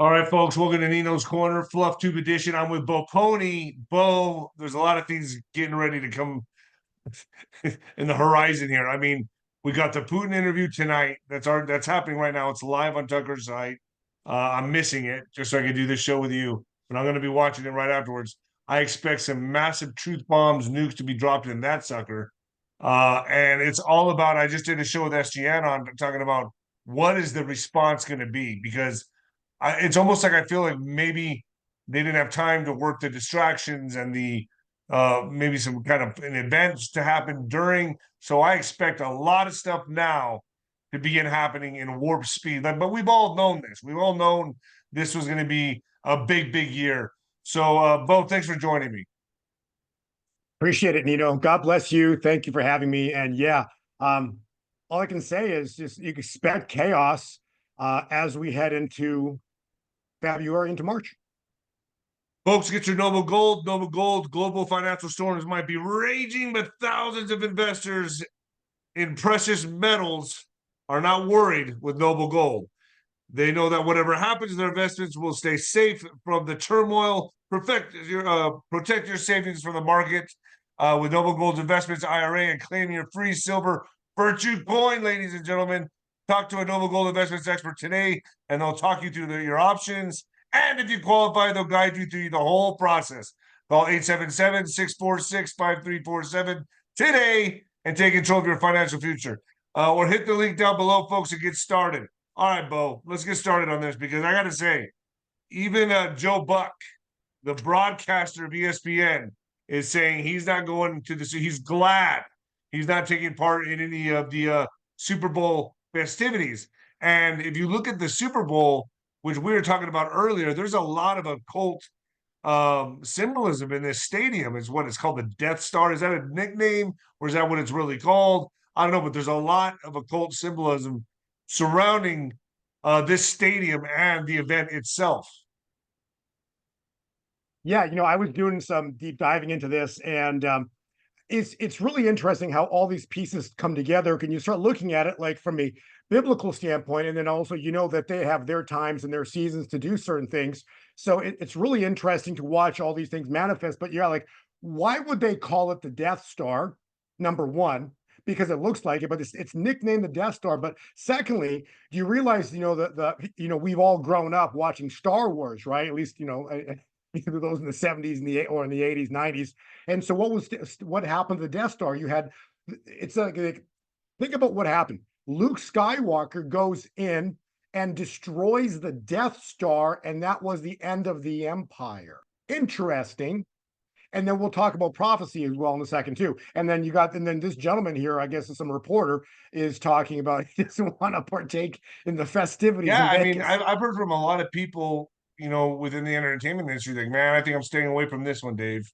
All right, folks, welcome to Nino's Corner, Fluff Tube Edition. I'm with Bo Pony. Bo, there's a lot of things getting ready to come in the horizon here. I mean, we got the Putin interview tonight. That's happening right now. It's live on Tucker's site. I'm missing it just so I can do this show with you, but I'm going to be watching it right afterwards. I expect some massive truth bombs, nukes to be dropped in that sucker. And it's all about, I just did a show with SGN on talking about what is the response going to be, because it's almost like I feel like maybe they didn't have time to work the distractions and the maybe some kind of an events to happen during. So I expect a lot of stuff now to begin happening in warp speed. But we've all known this. We've all known this was going to be a big, big year. So, Bo, thanks for joining me. Appreciate it, Nino. God bless you. Thank you for having me. And yeah, all I can say is just you expect chaos as we head into February into March. Folks, get your Noble Gold. Noble Gold, global financial storms might be raging, but thousands of investors in precious metals are not worried with Noble Gold. They know that whatever happens, their investments will stay safe from the turmoil. Protect your savings from the market with Noble Gold's Investments IRA and claim your free silver virtue coin, ladies and gentlemen. Talk to a Noble Gold Investments expert today, and they'll talk you through your options. And if you qualify, they'll guide you through the whole process. Call 877-646-5347 today and take control of your financial future. Or hit the link down below, folks, and get started. All right, Bo, let's get started on this, because I got to say, even Joe Buck, the broadcaster of ESPN, is saying he's not going to he's glad he's not taking part in any of the Super Bowl festivities. And if you look at the Super Bowl, which we were talking about earlier, there's a lot of occult symbolism in this stadium. Is what it's called, the Death Star. Is that a nickname, or is that what it's really called? I don't know, but there's a lot of occult symbolism surrounding this stadium and the event itself. Yeah, I was doing some deep diving into this, and it's really interesting how all these pieces come together. Can you start looking at it like from a biblical standpoint, and then also that they have their times and their seasons to do certain things. So it's really interesting to watch all these things manifest. But yeah, like, why would they call it the Death Star? Number one, because it looks like it, but it's nicknamed the Death Star. But secondly, do you realize we've all grown up watching Star Wars, right? At least either those in the 70s and or in the 80s, 90s. And so what happened to the Death Star? You had think about what happened. Luke Skywalker goes in and destroys the Death Star, and that was the end of the Empire. Interesting. And then we'll talk about prophecy as well in a second too. And then this gentleman here, I guess some reporter, is talking about he doesn't want to partake in the festivities. Yeah, I mean, I've heard from a lot of people, within the entertainment industry, like, man, I think I'm staying away from this one, Dave.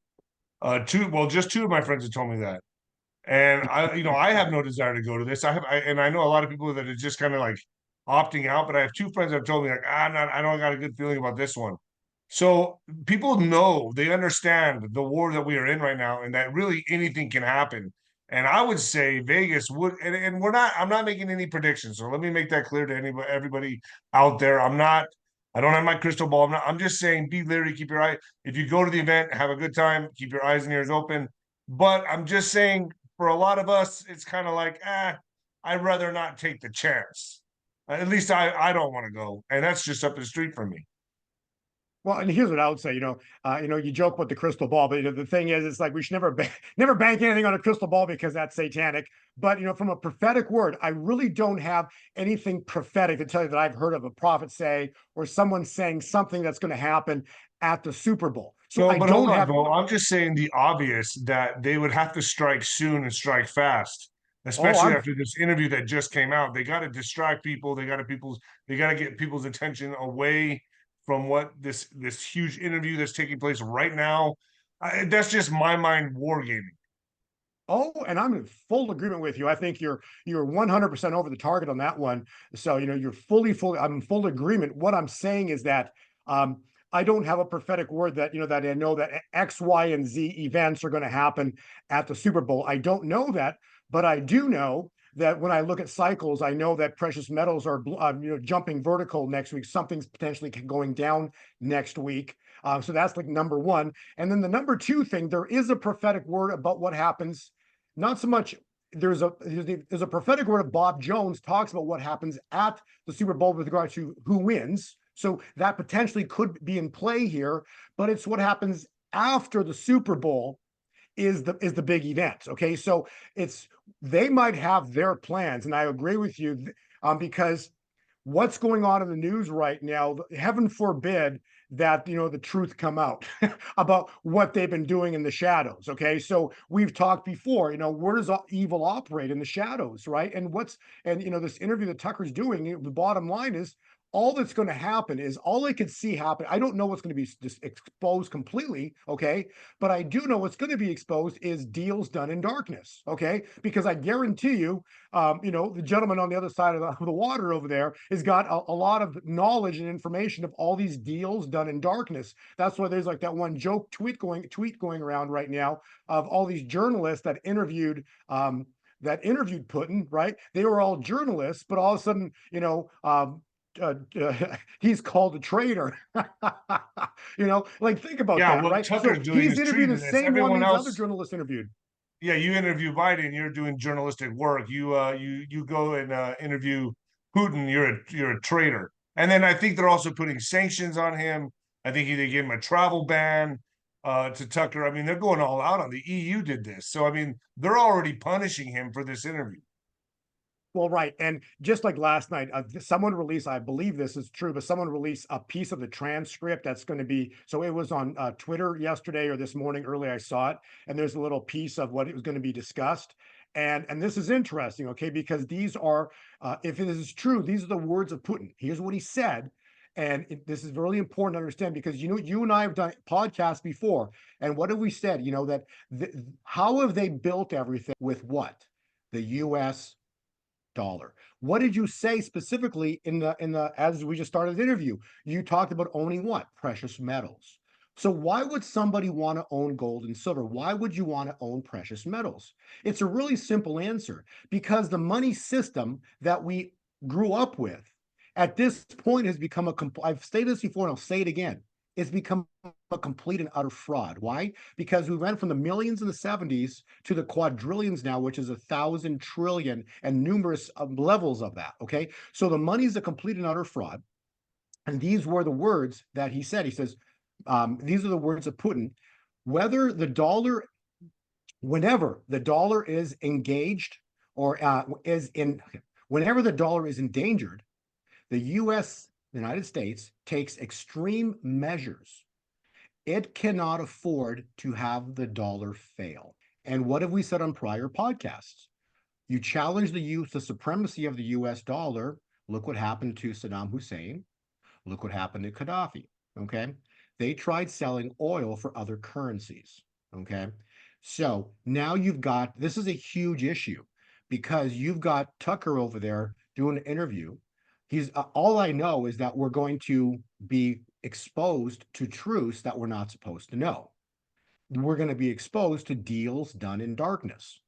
Just two of my friends have told me that. And I have no desire to go to this. I know a lot of people that are just kind of like opting out, but I have two friends that have told me, like, I don't got a good feeling about this one. So people know, they understand the war that we are in right now, and that really anything can happen. And I would say Vegas would, and I'm not making any predictions. So let me make that clear to everybody out there. I don't have my crystal ball. I'm just saying, be leery, keep your eye. If you go to the event, have a good time, keep your eyes and ears open. But I'm just saying, for a lot of us, it's kind of like, I'd rather not take the chance. At least I don't want to go. And that's just up the street from me. Well, and here's what I would say, you joke about the crystal ball, but the thing is, it's like we should never bank anything on a crystal ball, because that's satanic. But from a prophetic word, I really don't have anything prophetic to tell you that I've heard of a prophet say, or someone saying something that's going to happen at the Super Bowl. So I don't have. I'm just saying the obvious, that they would have to strike soon and strike fast, especially after this interview that just came out. They got to distract people. They got to get people's attention away from what this huge interview that's taking place right now. That's just my mind wargaming. Oh, and I'm in full agreement with you. I think you're 100% over the target on that one. So you're I'm in full agreement. What I'm saying is that I don't have a prophetic word that that I know that X, Y, and Z events are going to happen at the Super Bowl. I don't know that, but I do know that when I look at cycles, I know that precious metals are jumping vertical next week. Something's potentially going down next week. So that's like number one. And then the number two thing, there is a prophetic word about what happens. Not so much there's a prophetic word of Bob Jones talks about what happens at the Super Bowl with regard to who wins. So that potentially could be in play here, but it's what happens after the Super Bowl is the big event. Okay, so they might have their plans, and I agree with you, because what's going on in the news right now, heaven forbid that the truth come out about what they've been doing in the shadows. Okay, so we've talked before, where does evil operate? In the shadows, right? And this interview that Tucker's doing, the bottom line is all that's going to happen is all I could see happen. I don't know what's going to be just exposed completely, okay? But I do know what's going to be exposed is deals done in darkness, okay? Because I guarantee you, the gentleman on the other side of the water over there has got a lot of knowledge and information of all these deals done in darkness. That's why there's like that one joke tweet going around right now of all these journalists that interviewed Putin, right? They were all journalists, but all of a sudden, he's called a traitor. Like think about that, what right? Tucker's doing he's is interviewed the treating this. same Everyone one these else, other journalists interviewed. Yeah, you interview Biden, you're doing journalistic work. You go and interview Putin, you're a traitor. And then I think they're also putting sanctions on him. I think they gave him a travel ban to Tucker. I mean, they're going all out on the EU did this. So I mean, they're already punishing him for this interview. Well, right. And just like last night, someone released, I believe this is true, but someone released a piece of the transcript that's going to be, so it was on Twitter yesterday or this morning early, I saw it. And there's a little piece of what it was going to be discussed. And this is interesting, okay, because these are, if it is true, these are the words of Putin. Here's what he said. And this is really important to understand because, you and I have done podcasts before. And what have we said? How have they built everything with what? The US dollar. What did you say specifically in the as we just started the interview? You talked about owning what? Precious metals. So why would somebody want to own gold and silver? Why would you want to own precious metals? It's a really simple answer, because the money system that we grew up with at this point has become I've stated this before and I'll say it again. It's become a complete and utter fraud. Why? Because we went from the millions in the 70s to the quadrillions now, which is 1,000 trillion and numerous levels of that. Okay. So the money is a complete and utter fraud. And these were the words that he said. He says, these are the words of Putin. Whenever the dollar is engaged or whenever the dollar is endangered, the United States takes extreme measures. It cannot afford to have the dollar fail. And what have we said on prior podcasts? You challenge the supremacy of the US dollar. Look what happened to Saddam Hussein. Look what happened to Gaddafi. Okay. They tried selling oil for other currencies. Okay. So now this is a huge issue because you've got Tucker over there doing an interview. All I know is that we're going to be exposed to truths that we're not supposed to know. We're going to be exposed to deals done in darkness.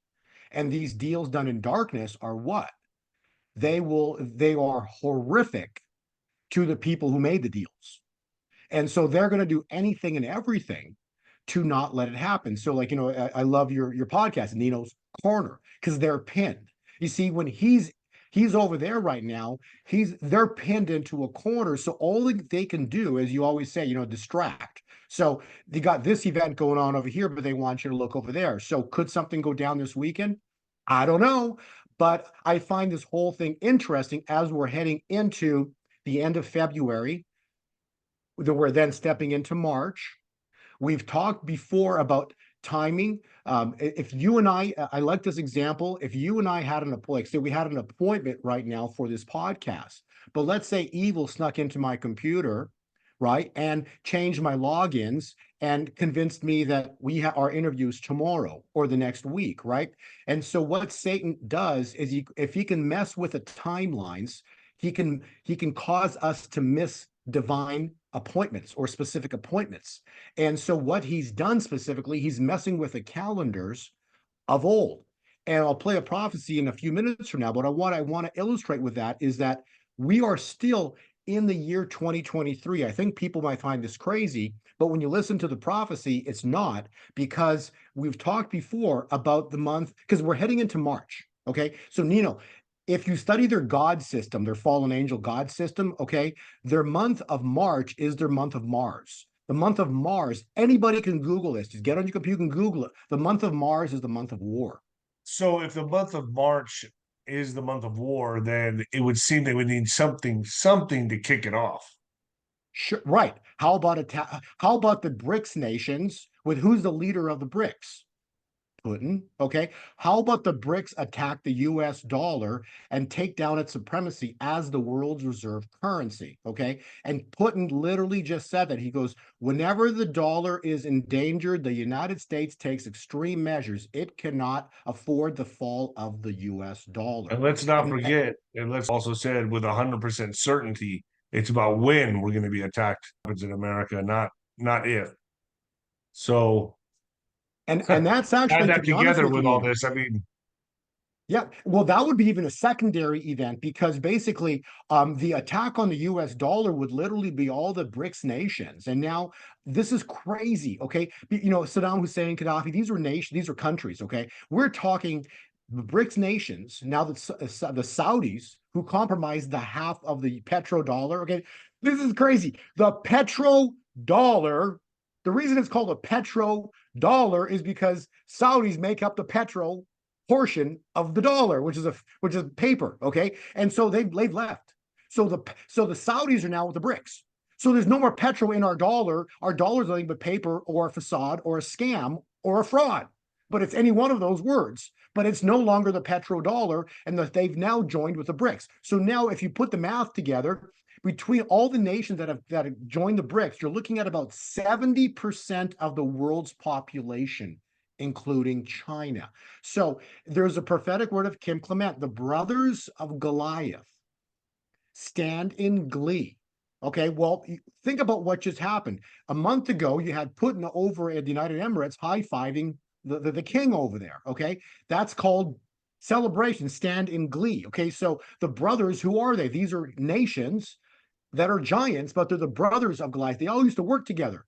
And these deals done in darkness are what? They are horrific to the people who made the deals. And so they're going to do anything and everything to not let it happen. So like, I love your podcast, Nino's Corner, because they're pinned. You see, when he's over there right now, they're pinned into a corner. So all they can do, as you always say, distract. So they got this event going on over here, but they want you to look over there. So could something go down this weekend? I don't know. But I find this whole thing interesting as we're heading into the end of February. We're then stepping into March. We've talked before about timing. If you and I like this example, if you and I had we had an appointment right now for this podcast, but let's say evil snuck into my computer, right, and changed my logins and convinced me that we have our interviews tomorrow or the next week, right? And so what Satan does is if he can mess with the timelines, he can cause us to miss divine appointments or specific appointments. And so what he's done specifically, he's messing with the calendars of old. And I'll play a prophecy in a few minutes from now. But what I want to illustrate with that is that we are still in the year 2023. I think people might find this crazy, but when you listen to the prophecy, it's not, because we've talked before about the month, because we're heading into March. Okay. So Nino, if you study their God system, their fallen angel God system, okay, their month of March is their month of Mars. The month of Mars, anybody can Google this. Just get on your computer and Google it. The month of Mars is the month of war. So if the month of March is the month of war, then it would seem they would need something to kick it off. Sure, right. How about the BRICS nations with who's the leader of the BRICS? Putin. Okay. How about the BRICS attack the US dollar and take down its supremacy as the world's reserve currency? Okay. And Putin literally just said that. He goes, whenever the dollar is endangered, the United States takes extreme measures. It cannot afford the fall of the US dollar. And let's not forget, and let's also said with 100% certainty, it's about when we're going to be attacked in America, not if. So and that's actually, add that to be honest together with with you, all this. I mean, yeah, well, that would be even a secondary event, because basically the attack on the US dollar would literally be all the BRICS nations. And now this is crazy, okay? You know, Saddam Hussein, Gaddafi, these are nations, these are countries, okay? We're talking the BRICS nations, now the Saudis, who compromised the half of the petrodollar, okay? This is crazy. The petrodollar, the reason it's called a petrodollar is because Saudis make up the petro portion of the dollar, which is paper, okay? And so they've left. So the Saudis are now with the BRICS. So there's no more petro in our dollar. Our dollar is nothing but paper or a facade or a scam or a fraud. But it's any one of those words. But it's no longer the petrodollar, and that they've now joined with the BRICS. So now, if you put the math together, between all the nations that have joined the BRICS, you're looking at about 70% of the world's population, including China. So there's a prophetic word of 𝗬𝗂𝗏. The Brothers of Goliath stand in glee. Okay, well, think about what just happened. A month ago, you had Putin over at the United Emirates high-fiving the king over there. Okay, that's called celebration, stand in glee. Okay, so the brothers, who are they? These are nations that are giants, but they're the Brothers of Goliath. They all used to work together.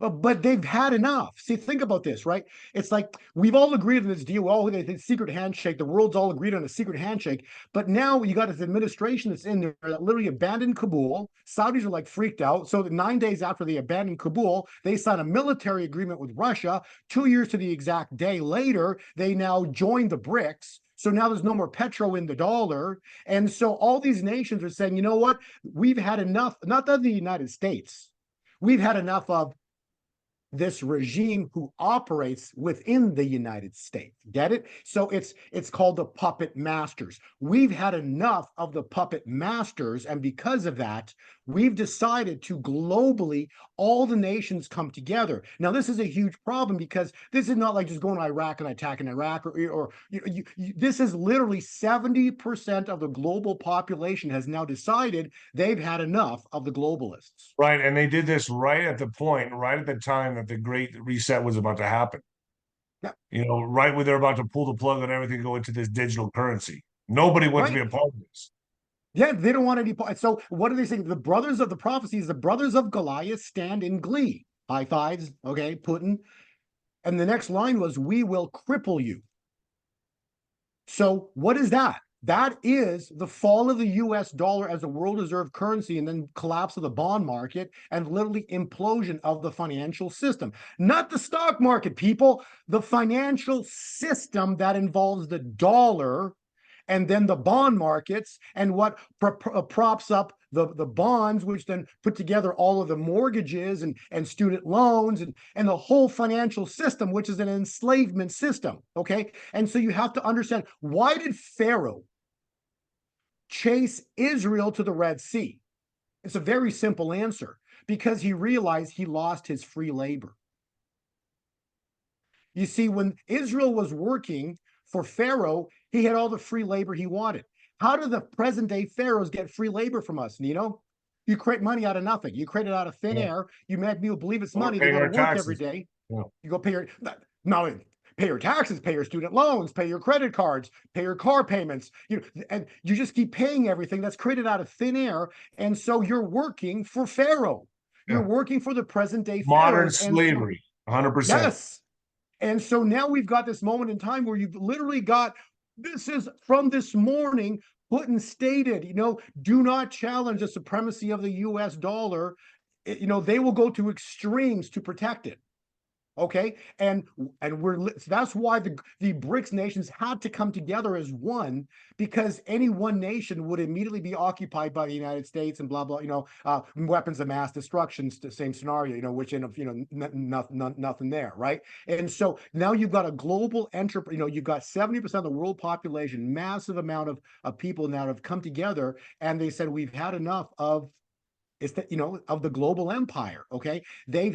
But they've had enough. See, think about this, right? It's like we've all agreed on this deal. Oh, the secret handshake. The world's all agreed on a secret handshake. But now you got this administration that's in there that literally abandoned Kabul. Saudis are like freaked out. So 9 days after they abandoned Kabul, they signed a military agreement with Russia. 2 years to the exact day later, they now joined the BRICS. So now there's no more petro in the dollar. And so all these nations are saying, you know what? We've had enough, not of the United States. We've had enough of this regime who operates within the United States. Get it? So it's called the puppet masters. We've had enough of the puppet masters, and because of that, we've decided to globally, all the nations come together. Now, this is a huge problem, because this is not like just going to Iraq and attacking Iraq, or this is literally 70% of the global population has now decided they've had enough of the globalists. right, and they did this right at the time that the Great Reset was about to happen. Yeah. You know, right when they're about to pull the plug on everything, go into this digital currency. Nobody wants to be a part of this. Yeah, they don't want any part. So what are they saying? The brothers of the prophecies, the Brothers of Goliath stand in glee. High fives, okay, Putin. And the next line was, we will cripple you. So what is that? That is the fall of the US dollar as a world reserve currency, and then collapse of the bond market, and literally implosion of the financial system. Not the stock market, people, the financial system that involves the dollar, and then the bond markets, and what props up the bonds, which then put together all of the mortgages and student loans and the whole financial system, which is an enslavement system, okay? And so you have to understand, why did Pharaoh chase Israel to the Red Sea? It's a very simple answer. Because he realized he lost his free labor. You see, when Israel was working for Pharaoh, he had all the free labor he wanted. How do the present day pharaohs get free labor from us, Nino? You create money out of nothing. You create it out of thin air. You make people believe it's money. They go to work every day. You go pay your... No, pay your taxes, pay your student loans, pay your credit cards, pay your car payments, and you just keep paying everything that's created out of thin air. And so you're working for Pharaoh. You're working for the present day Modern pharaohs. And so, slavery, 100%. yes. And so now we've got this moment in time where you've literally got, this is from this morning, Putin stated, do not challenge the supremacy of the US dollar. They will go to extremes to protect it. Okay, and that's why the BRICS nations had to come together as one, because any one nation would immediately be occupied by the United States and blah blah, weapons of mass destruction, same scenario, which end up, nothing there, right? And so now you've got a global enterprise, you've got 70% of the world population, massive amount of people now have come together, and they said we've had enough of of the global empire. Okay, they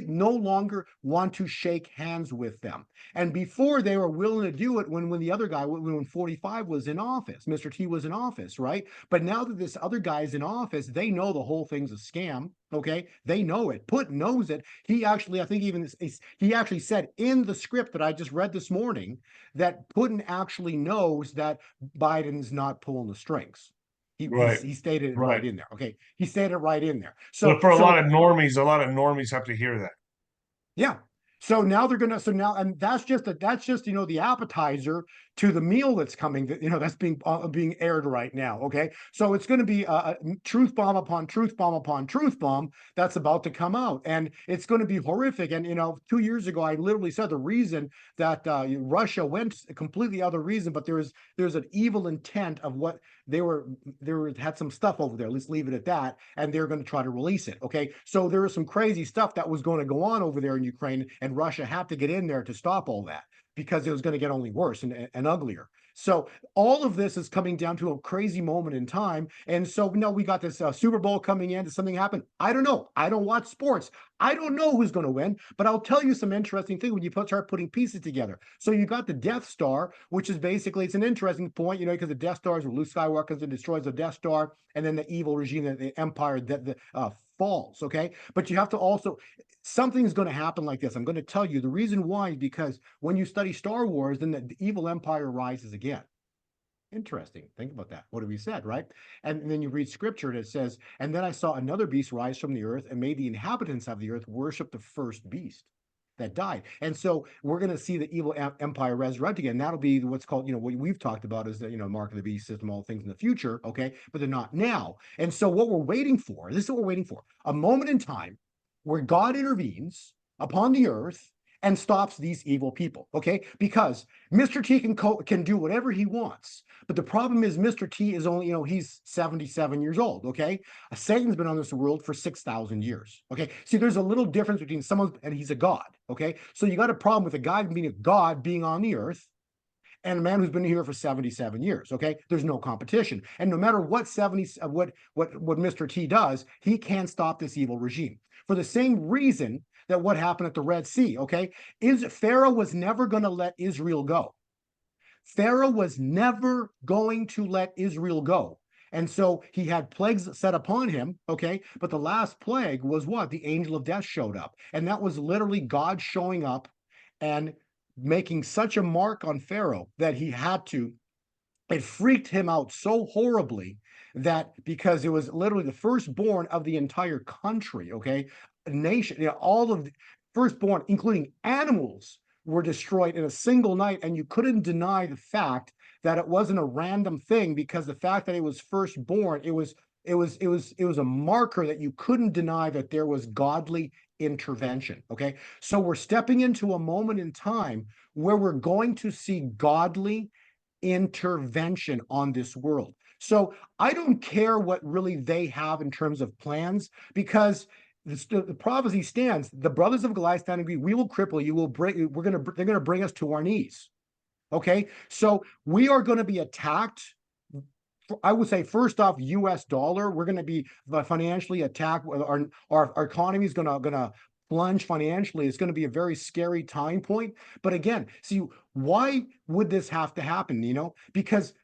no longer want to shake hands with them. And before, they were willing to do it when the other guy, when 45 was in office, Mr. T was in office, right? But now that this other guy is in office, they know the whole thing's a scam. Okay, they know it. Putin knows it. He actually, I think even he actually said in the script that I just read this morning that Putin actually knows that Biden's not pulling the strings. He stated it right in there. Okay, he stated it right in there. So but for a lot of normies have to hear that. Yeah. So now they're gonna. So now, and that's just the appetizer to the meal that's coming. That's being aired right now. Okay. So it's going to be a truth bomb upon truth bomb upon truth bomb that's about to come out, and it's going to be horrific. And 2 years ago, I literally said the reason that Russia went a completely other reason, but there's an evil intent of what they had some stuff over there. Let's leave it at that, and they're going to try to release it. Okay. So there was some crazy stuff that was going to go on over there in Ukraine, and Russia had to get in there to stop all that, because it was going to get only worse and uglier. So all of this is coming down to a crazy moment in time. And so we got this Super Bowl coming in. Did something happen? I don't know. I don't watch sports. I don't know who's going to win, but I'll tell you some interesting thing when you start putting pieces together. So you got the Death Star, which is basically, it's an interesting point, because the Death Star is where Luke Skywalker destroys the Death Star, and then the evil regime, the Empire, falls. Okay, but you have to also, something's going to happen like this. I'm going to tell you the reason why is because when you study Star Wars, then the evil empire rises again. Interesting. Think about that. What have we said, right? And then you read scripture and it says, and then I saw another beast rise from the earth and made the inhabitants of the earth worship the first beast that died. And so we're going to see the evil empire resurrect again. That'll be what's called, what we've talked about is the, mark of the beast system, all things in the future. Okay. But they're not now. And so what we're waiting for, this is what we're waiting for, a moment in time where God intervenes upon the earth and stops these evil people, okay? Because Mr. T can do whatever he wants, but the problem is Mr. T is only, he's 77 years old, okay? Satan's been on this world for 6,000 years, okay? See, there's a little difference between someone, and he's a god, okay? So you got a problem with a guy being a god being on the earth, and a man who's been here for 77 years, okay? There's no competition. And no matter what Mr. T does, he can't stop this evil regime. For the same reason that what happened at the Red Sea, okay? Pharaoh was never going to let Israel go. Pharaoh was never going to let Israel go. And so he had plagues set upon him, okay? But the last plague was what? The angel of death showed up. And that was literally God showing up and making such a mark on Pharaoh that he had to, it freaked him out so horribly that, because it was literally the firstborn of the entire country, okay? A nation, all of the firstborn, including animals, were destroyed in a single night. And you couldn't deny the fact that it wasn't a random thing, because the fact that it was firstborn, it was a marker that you couldn't deny that there was godly intervention. Okay, so we're stepping into a moment in time where we're going to see godly intervention on this world. So I don't care what really they have in terms of plans, because the prophecy stands. The brothers of Goliath stand and agree, we will cripple you, they're going to bring us to our knees. Okay, so we are going to be attacked. I would say, first off, US dollar, we're going to be financially attacked. Our economy is going to plunge financially. It's going to be a very scary time point. But again, see, why would this have to happen? Because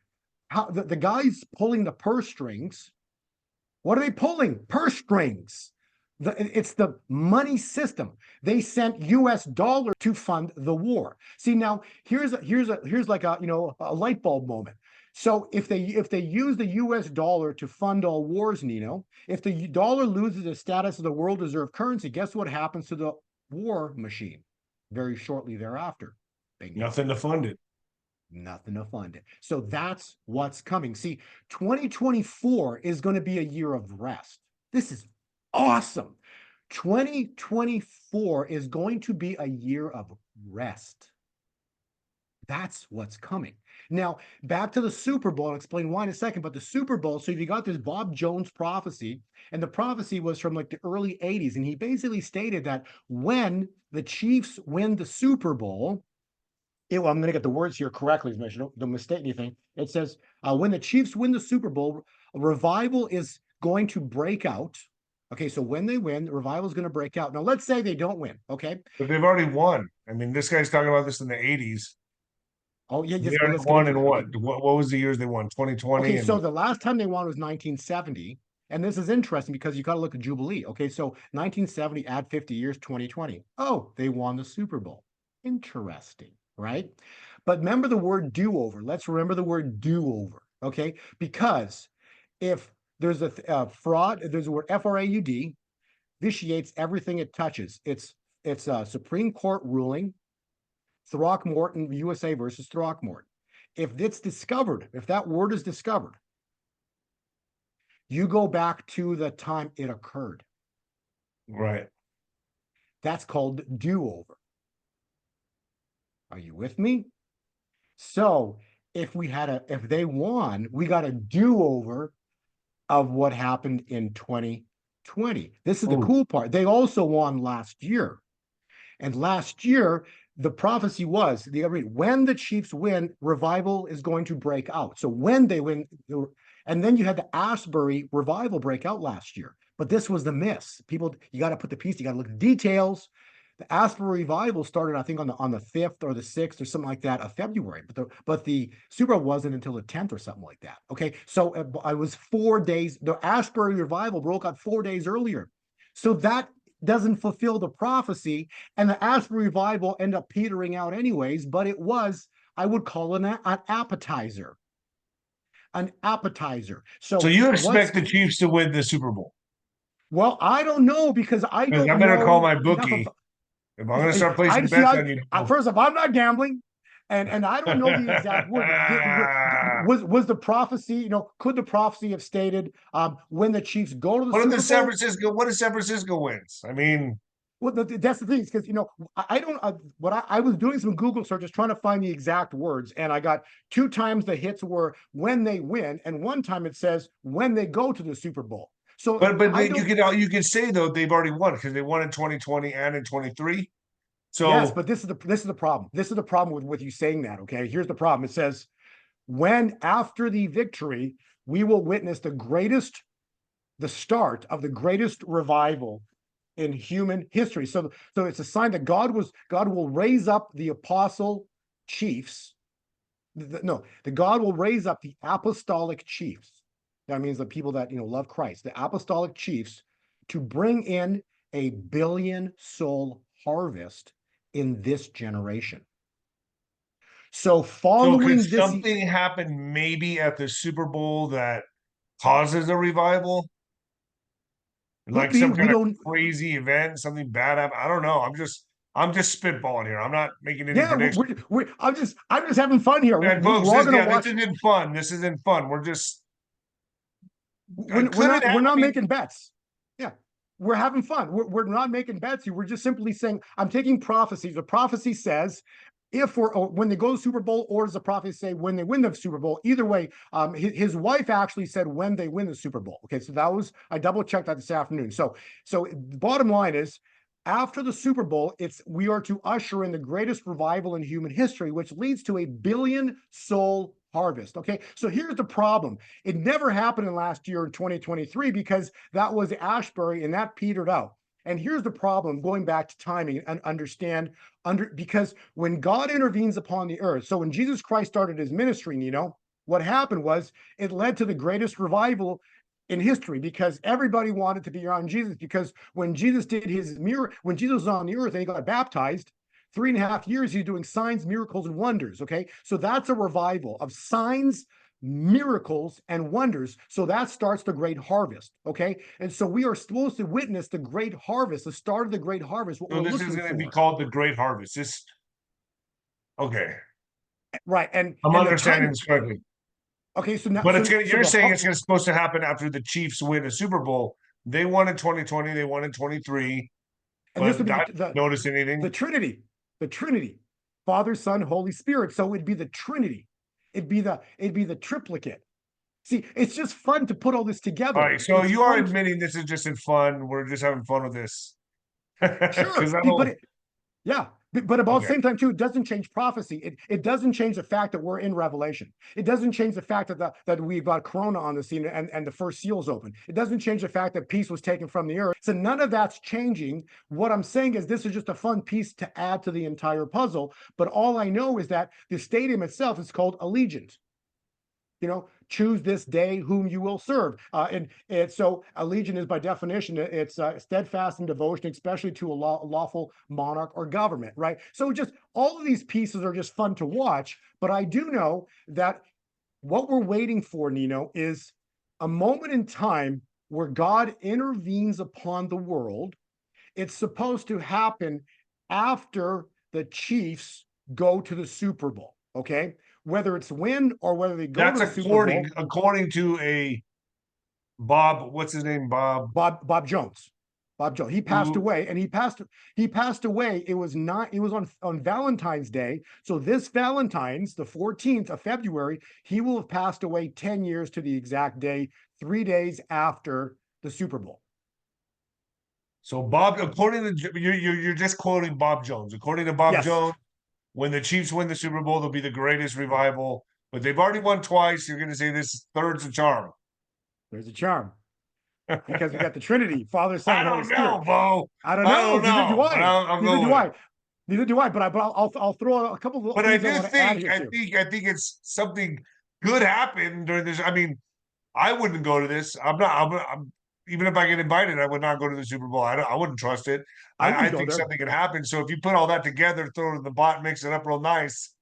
the guys pulling the purse strings, what are they pulling? Purse strings. It's the money system. They sent US dollars to fund the war. See, now here's like a a light bulb moment. So if they use the US dollar to fund all wars, Nino, if the dollar loses the status of the world reserve currency, guess what happens to the war machine very shortly thereafter? Bingo. Nothing to fund it. Nothing to fund it. So that's what's coming. See, 2024 is going to be a year of rest. This is awesome. 2024 is going to be a year of rest. That's what's coming. Now, back to the Super Bowl. I'll explain why in a second, but the Super Bowl, so you got this Bob Jones prophecy, and the prophecy was from like the early 80s, and he basically stated that when the Chiefs win the Super Bowl, I'm going to get the words here correctly, so I don't mistake anything. It says, when the Chiefs win the Super Bowl, a revival is going to break out. Okay, so when they win, the revival is going to break out. Now, let's say they don't win, okay? But they've already won. I mean, this guy's talking about this in the 80s. Oh, yeah, yes. They already won in what? Okay. What was the years they won? 2020? Okay, so the last time they won was 1970. And this is interesting because you got to look at Jubilee. Okay, so 1970, add 50 years, 2020. Oh, they won the Super Bowl. Interesting, right? But remember the word do-over. Let's remember the word do-over, okay? Because if there's a fraud, there's a word FRAUD, vitiates everything it touches. It's a Supreme Court ruling, Throckmorton, USA versus Throckmorton. If it's discovered, if that word is discovered, you go back to the time it occurred. Right. That's called do-over. Are you with me? So if they won, we got a do-over of what happened in 2020. This is the cool part. They also won last year. And last year, the prophecy was, when the Chiefs win, revival is going to break out. So when they win, and then you had the Asbury revival break out last year. But this was the miss. People, you got to put the piece, you got to look at the details. The Asbury revival started, I think, on the 5th or the 6th or something like that of February. But the Super Bowl wasn't until the 10th or something like that. Okay, so I was 4 days. The Asbury revival broke out 4 days earlier. So that doesn't fulfill the prophecy, and the Asbury revival ended up petering out anyways, but it was, I would call it an appetizer. An appetizer. So you expect the Chiefs to win the Super Bowl? Well, I don't know, because I don't know. I better call my bookie. If I'm going to start placing bets on you. First off, I'm not gambling. And I don't know the exact word. Was the prophecy, could the prophecy have stated when the Chiefs go to the Super Bowl? What if San Francisco wins? I mean, well, that's the thing, because I don't. I was doing some Google searches trying to find the exact words, and I got 2 times the hits were when they win, and 1 time it says when they go to the Super Bowl. So, but you could say though they've already won, because they won in 2020 and in 23. So yes, but this is the problem. This is the problem with you saying that. Okay, here's the problem. It says, when after the victory we will witness the start of the greatest revival in human history. So it's a sign that God will raise up the apostle chiefs. The God will raise up the apostolic chiefs. That means the people that love Christ, the apostolic chiefs, to bring in a 1 billion soul harvest in this generation. So following could something happen maybe at the Super Bowl that causes a revival? Like some kind of crazy event, something bad happen. I don't know. I'm just spitballing here. I'm not making any predictions. I'm just having fun here. And folks, this isn't fun. This isn't fun. We're just we're not making bets. Yeah. We're having fun. We're not making bets here. We're just simply saying, I'm taking prophecies. The prophecy says, when they go to the Super Bowl, or does the prophecy say when they win the Super Bowl? Either way, his wife actually said when they win the Super Bowl. Okay, so I double checked that this afternoon. So the bottom line is, after the Super Bowl, we are to usher in the greatest revival in human history, which leads to a 1 billion soul harvest. Okay, so here's the problem. It never happened in last year in 2023, because that was Asbury and that petered out. And here's the problem, going back to timing and because when God intervenes upon the earth, so when Jesus Christ started his ministry, what happened was it led to the greatest revival in history, because everybody wanted to be around Jesus, because when Jesus did his miracle, when Jesus was on the earth and he got baptized, 3.5 years he's doing signs, miracles, and wonders. Okay, so that's a revival of signs, miracles, and wonders. So that starts the great harvest. Okay, and so we are supposed to witness the great harvest, the start of the great harvest. What So we're this is looking going to be for, called the Great Harvest. This, okay, right? I'm And the understanding time. this correctly. Okay, so now, But it's gonna, so you're the saying it's supposed to happen after the Chiefs win a Super Bowl. They won in 2020. They won in 23. and this would But be I the notice anything. Trinity, the Trinity, Father, Son, Holy Spirit. So it'd be the Trinity. It'd be the triplicate. See, it's just fun to put all this All together. right, so It's you are fun. admitting this is just in fun. We're just having fun with this. Sure, Because I but don't. yeah, but about the Okay. same time too, it doesn't change prophecy. It doesn't change the fact that we're in Revelation. It doesn't change the fact that we've got Corona on the scene and the first seal's open. It doesn't change the fact that peace was taken from the earth. So none of that's changing. What I'm saying is this is just a fun piece to add to the entire puzzle. But all I know is that the stadium itself is called Allegiant. Choose this day whom you will serve. And so allegiance is by definition, it's steadfast in devotion, especially to a lawful monarch or government, right? So just all of these pieces are just fun to watch. But I do know that what we're waiting for, Nino, is a moment in time where God intervenes upon the world. It's supposed to happen after the Chiefs go to the Super Bowl, okay? Whether it's win or whether they go That's to the Super Bowl. according to a Bob. What's his name? Bob. Bob Jones. Bob Jones. He passed Who, away, and he passed away. It was on Valentine's Day. So this Valentine's, the 14th of February, he will have passed away 10 years to the exact day, 3 days after the Super Bowl. so Bob, according to you're just quoting Bob Jones. According to Bob Yes. Jones, when the Chiefs win the Super Bowl, they'll be the greatest revival. But they've already won twice. You're going to say this third's a charm. There's a charm. Because we got the Trinity, Father, Son, I Holy don't Spirit. know, Bo. I don't know. Neither do I. I'll Neither go do with I. it. Neither do I. But I'll throw out a couple of But I things do want to add think, here too. I think it's something good happened during this. I mean, I wouldn't go to this. I'm even if I get invited, I would not go to the Super Bowl. I wouldn't trust it. I I wouldn't go think there. something could happen. So if you put all that together, throw it in the pot, mix it up real nice.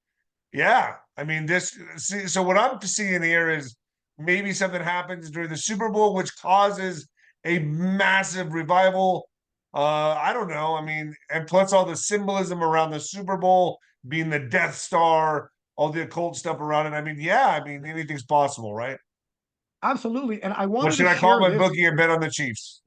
Yeah. I mean, so what I'm seeing here is maybe something happens during the Super Bowl, which causes a massive revival. I don't know. I mean, and plus all the symbolism around the Super Bowl being the Death Star, all the occult stuff around it. I mean, yeah, I mean, anything's possible, right? Absolutely. And I What wanted should to I call share my this. bookie and bet on the Chiefs?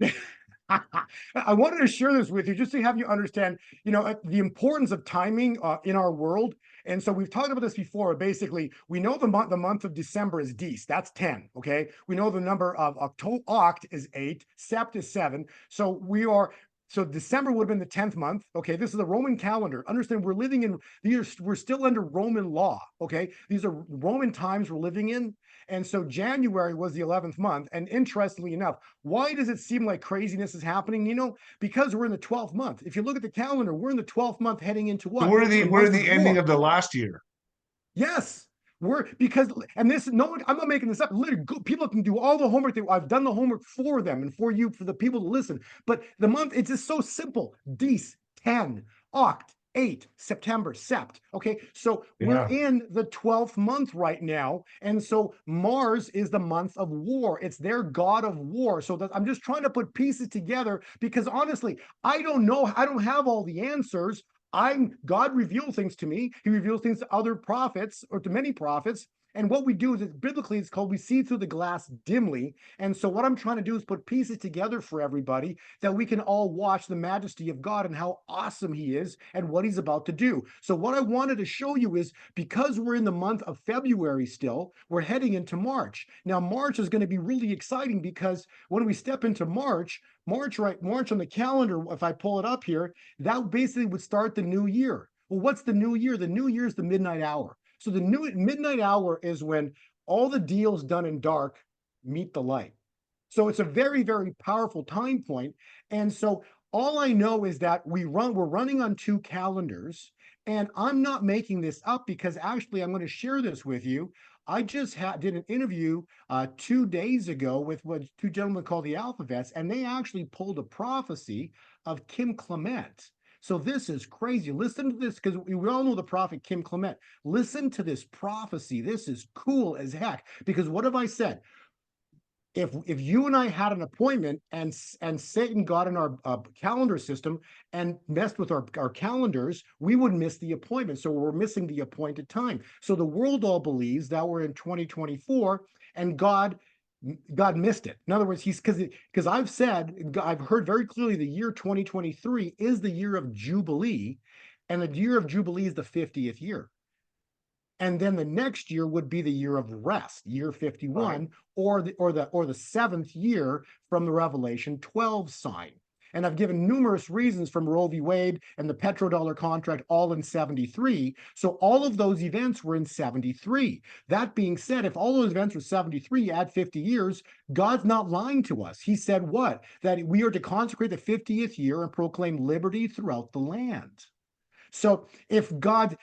I wanted to share this with you just to have you understand, the importance of timing in our world. And so we've talked about this before. Basically, we know the month of December is Dece. That's 10. Okay. We know the number of Oct is 8. Sept is 7. So December would have been the 10th month. Okay, this is a Roman calendar. Understand, we're still under Roman law. Okay, these are Roman times we're living in. And so January was the 11th month. And interestingly enough, why does it seem like craziness is happening? Because we're in the 12th month. If you look at the calendar, we're in the 12th month heading into what? So we're month the of ending war. of the last year. Yes. And this, no one, I'm not making this up. Literally, people can do all the homework. I've done the homework for them and for you, for the people to listen. But the month, it's just so simple. Dece, 10, Oct, 8, September, Sept. Okay, so we're in the 12th month right now. And so Mars is the month of war. It's their god of war. So I'm just trying to put pieces together because honestly, I don't know. I don't have all the answers. God reveals things to me. He reveals things to other prophets or to many prophets. And what we do is biblically, it's called we see through the glass dimly. And so what I'm trying to do is put pieces together for everybody that we can all watch the majesty of God and how awesome he is and what he's about to do. So what I wanted to show you is because we're in the month of February still, we're heading into March. Now, March is going to be really exciting because when we step into March on the calendar, if I pull it up here, that basically would start the new year. Well, what's the new year? The new year is the midnight hour. So the new midnight hour is when all the deals done in dark meet the light. So it's a very, very powerful time point. And so all I know is that we're running on 2 calendars, and I'm not making this up because actually I'm going to share this with you. I just did an interview 2 days ago with what two gentlemen called the Alphabets, and they actually pulled a prophecy of 𝗬𝗂𝗯𝗀. So this is crazy. Listen to this, because we all know the prophet 𝗬𝗂𝗯𝗀. Listen to this prophecy. This is cool as heck. Because what have I said? If you and I had an appointment and Satan got in our calendar system and messed with our calendars, we would miss the appointment. So we're missing the appointed time. So the world all believes that we're in 2024 and God missed it. In other words, because I've heard very clearly the year 2023 is the year of Jubilee, and the year of Jubilee is the 50th year. And then the next year would be the year of rest, year 51, or the seventh year from the Revelation 12 sign. And I've given numerous reasons from Roe v. Wade and the petrodollar contract, all in 73. So all of those events were in 73. That being said, if all those events were 73, add 50 years, God's not lying to us. He said what? That we are to consecrate the 50th year and proclaim liberty throughout the land. So if God's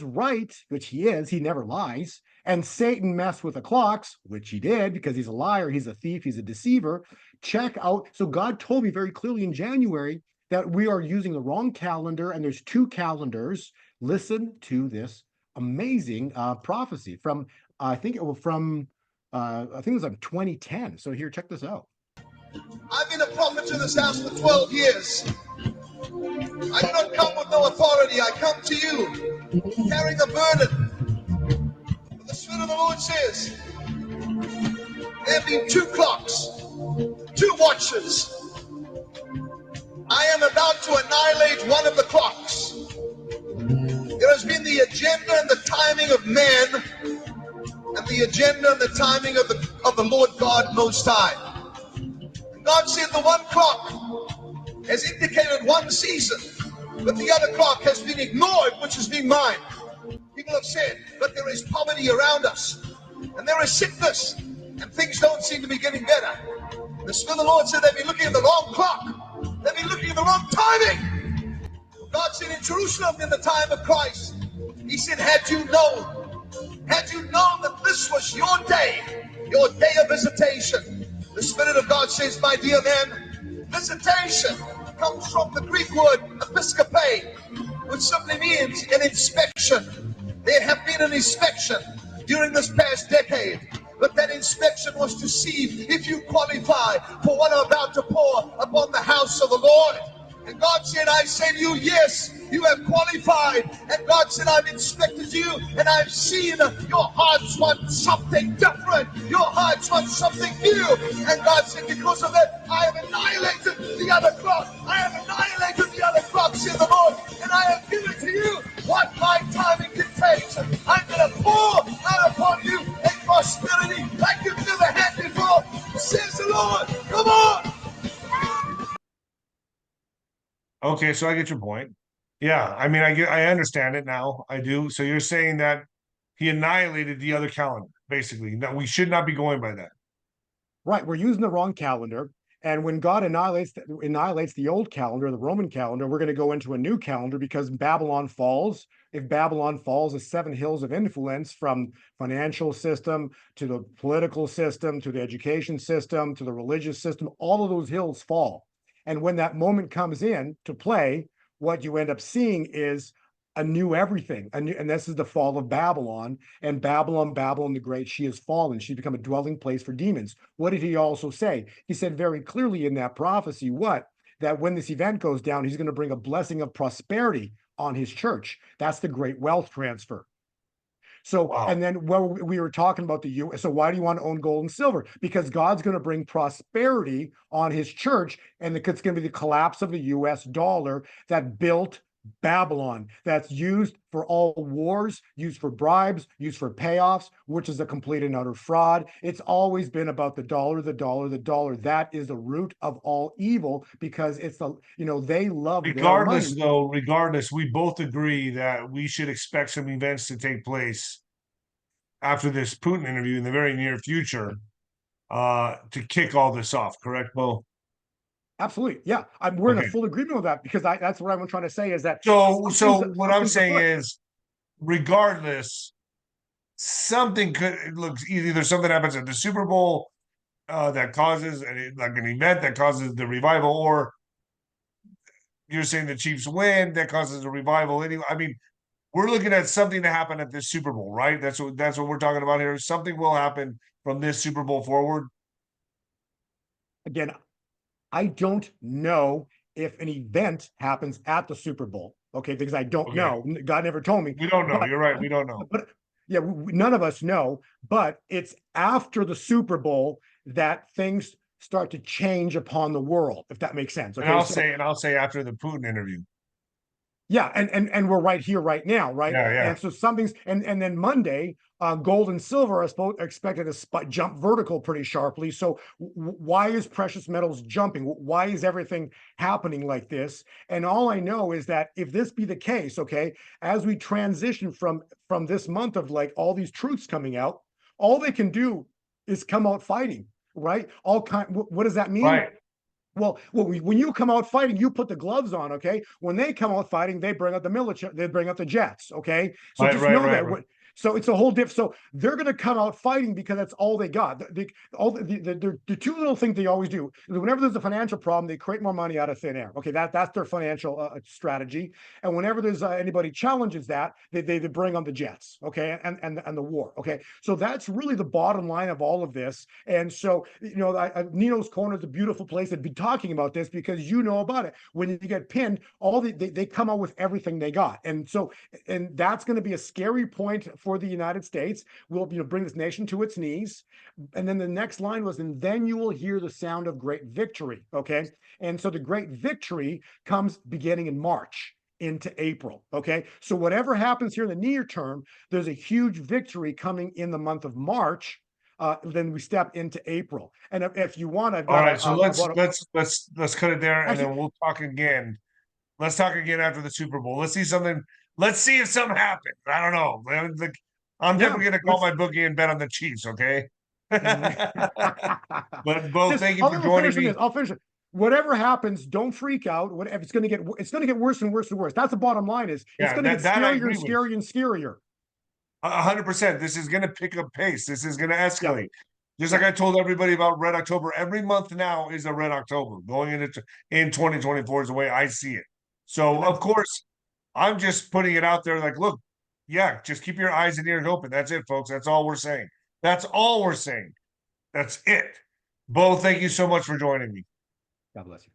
right, which he is, he never lies, and Satan messed with the clocks, which he did because he's a liar, he's a thief, he's a deceiver, check out. So God told me very clearly in January that we are using the wrong calendar, and there's two calendars. Listen to this amazing prophecy from, I think it was like 2010. So here, check this out. I've been a prophet to this house for 12 years. I do not come with no authority. I come to you carrying a burden. But the Spirit of the Lord says, there have been two clocks, two watches. I am about to annihilate one of the clocks. There has been the agenda and the timing of man, and the agenda and the timing of the Lord God Most High. And God said the one clock has indicated one season, but the other clock has been ignored, which has been mine. People have said, but there is poverty around us, and there is sickness, and things don't seem to be getting better. The Spirit of the Lord said they've been looking at the wrong clock. They've been looking at the wrong timing. God said in Jerusalem in the time of Christ, he said, had you known that this was your day of visitation. The Spirit of God says, my dear man, visitation comes from the Greek word 𝗵𝗶𝗶𝗶, which simply means an inspection. There have been an inspection during this past decade, but that inspection was to see if you qualify for what I'm about to pour upon the house of the Lord. And God said, I say to you, yes, you have qualified. And God said, I've inspected you, and I've seen your hearts want something different. Your hearts want something new. And God said, because of that, I have annihilated the other clock. I have annihilated the other clock, said the Lord. And I have given to you what my timing dictates. I'm going to pour out upon you a prosperity like you've never had before, says the Lord. Come on. Okay, so I get your point. Yeah, I mean, I understand it now. I do. So you're saying that he annihilated the other calendar, basically. Now we should not be going by that. Right, we're using the wrong calendar. And when God annihilates the old calendar, the Roman calendar, we're going to go into a new calendar because Babylon falls. If Babylon falls, the seven hills of influence, from financial system to the political system to the education system to the religious system, all of those hills fall. And when that moment comes in to play, what you end up seeing is a new everything. And this is the fall of Babylon. And Babylon the Great, she has fallen. She's become a dwelling place for demons. What did he also say? He said very clearly in that prophecy, that when this event goes down, he's going to bring a blessing of prosperity on his church. That's the great wealth transfer. So, wow. And then we were talking about the U.S. So why do you want to own gold and silver? Because God's going to bring prosperity on his church, and it's going to be the collapse of the U.S. dollar that built Babylon, that's used for all wars, used for bribes, used for payoffs, which is a complete and utter fraud. It's always been about the dollar, the dollar, the dollar. That is the root of all evil, because it's they love regardless their money. Regardless, we both agree that we should expect some events to take place after this Putin interview in the very near future to kick all this off, correct, Bo? Absolutely, yeah. We're in a full agreement with that, because that's what I'm trying to say is that. So what I'm saying is, regardless, something could it looks either something happens at the Super Bowl that causes like an event that causes the revival, or you're saying the Chiefs win that causes a revival. Anyway, I mean, we're looking at something to happen at this Super Bowl, right? That's what we're talking about here. Something will happen from this Super Bowl forward. Again, I don't know if an event happens at the Super Bowl. Okay, because I don't know. God never told me. We don't know. But, You're right. We don't know. But yeah, none of us know. But it's after the Super Bowl that things start to change upon the world, if that makes sense. Okay, And I'll say after the Putin interview. Yeah, and we're right here, right now, right? Yeah. And so something's and then Monday, gold and silver are expected to jump vertical pretty sharply. So why is precious metals jumping? Why is everything happening like this? And all I know is that if this be the case, okay, as we transition from this month of like all these truths coming out, all they can do is come out fighting, right? What does that mean? Right. Well, when you come out fighting, you put the gloves on, okay? When they come out fighting, they bring out the military, they bring out the jets, okay? So just know that. So it's a whole different. So they're going to come out fighting because that's all they got. The two little things they always do is whenever there's a financial problem, they create more money out of thin air. Okay, that's their financial strategy. And whenever there's anybody challenges that, they bring on the jets. Okay, and the war. Okay, so that's really the bottom line of all of this. And so Nino's Corner is a beautiful place to be talking about this because you know about it. When you get pinned, they come out with everything they got, and that's going to be a scary point for the United States. Will bring this nation to its knees. And then the next line was, and then you will hear the sound of great victory. Okay, and so the great victory comes beginning in March into April. Okay, so whatever happens here in the near term, there's a huge victory coming in the month of March. Then we step into April, and if you want, I've got. All right, so let's cut it there, and then we'll talk again. Let's talk again after the Super Bowl. Let's see something. Let's see if something happens. I don't know. I'm definitely going to call my bookie and bet on the Chiefs. Okay. But Bo, thank you for joining me. I'll finish it. Whatever happens, don't freak out. Whatever, it's going to get worse and worse and worse. That's the bottom line. It's going to get scarier and scarier and scarier. 100%. This is going to pick up pace. This is going to escalate. Just like I told everybody about Red October. Every month now is a Red October. Going in 2024 is the way I see it. So of course, I'm just putting it out there. Like, look, just keep your eyes and ears open. That's it, folks. That's all we're saying. That's all we're saying. That's it. Bo, thank you so much for joining me. God bless you.